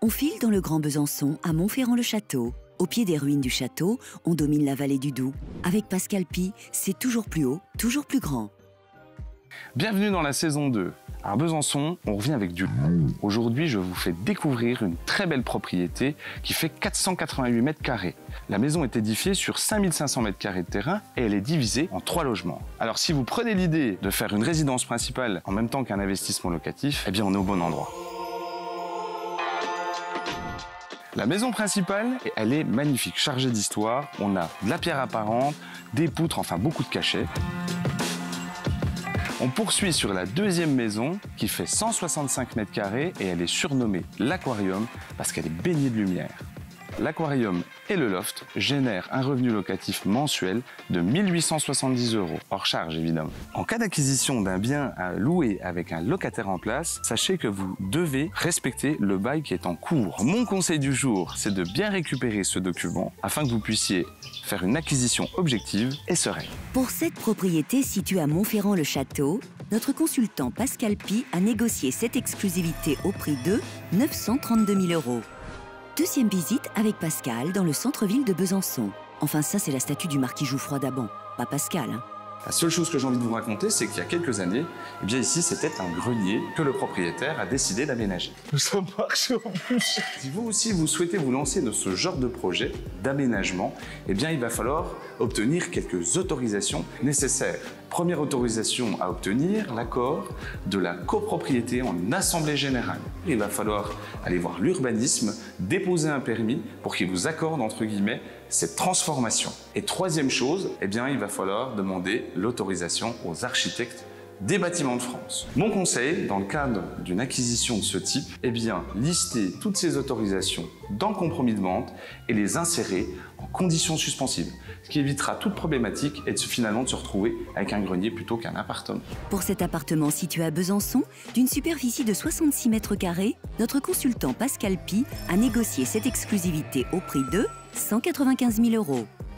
On file dans le Grand Besançon, à Montferrand-le-Château. Au pied des ruines du château, on domine la vallée du Doubs. Avec Pascal Pi, c'est toujours plus haut, toujours plus grand. Bienvenue dans la saison 2. À Besançon, on revient avec du lourd. Aujourd'hui, je vous fais découvrir une très belle propriété qui fait 488 mètres carrés. La maison est édifiée sur 5500 mètres carrés de terrain et elle est divisée en 3 logements. Alors si vous prenez l'idée de faire une résidence principale en même temps qu'un investissement locatif, eh bien on est au bon endroit. La maison principale, elle est magnifique, chargée d'histoire. On a de la pierre apparente, des poutres, enfin beaucoup de cachets. On poursuit sur la deuxième maison qui fait 165 mètres carrés et elle est surnommée l'Aquarium parce qu'elle est baignée de lumière. L'Aquarium et le loft génèrent un revenu locatif mensuel de 1 870 €, hors charge évidemment. En cas d'acquisition d'un bien à louer avec un locataire en place, sachez que vous devez respecter le bail qui est en cours. Mon conseil du jour, c'est de bien récupérer ce document afin que vous puissiez faire une acquisition objective et sereine. Pour cette propriété située à Montferrand-le-Château, notre consultant Pascal Pi a négocié cette exclusivité au prix de 932 000 €. Deuxième visite avec Pascal dans le centre-ville de Besançon. Enfin, ça, c'est la statue du marquis Jouffroy d'Aban, pas Pascal. La seule chose que j'ai envie de vous raconter, c'est qu'il y a quelques années, eh bien ici, c'était un grenier que le propriétaire a décidé d'aménager. Ça marche en plus. Si vous aussi, vous souhaitez vous lancer dans ce genre de projet d'aménagement, eh bien, il va falloir obtenir quelques autorisations nécessaires. Première autorisation à obtenir, l'accord de la copropriété en assemblée générale. Il va falloir aller voir l'urbanisme, déposer un permis pour qu'il vous accorde, entre guillemets, cette transformation. Et troisième chose, eh bien, il va falloir demander l'autorisation aux architectes des bâtiments de France. Mon conseil, dans le cadre d'une acquisition de ce type, eh bien, lister toutes ces autorisations dans le compromis de vente et les insérer en conditions suspensives, ce qui évitera toute problématique et finalement de se retrouver avec un grenier plutôt qu'un appartement. Pour cet appartement situé à Besançon, d'une superficie de 66 mètres carrés, notre consultant Pascal Pi a négocié cette exclusivité au prix de 195 000 €.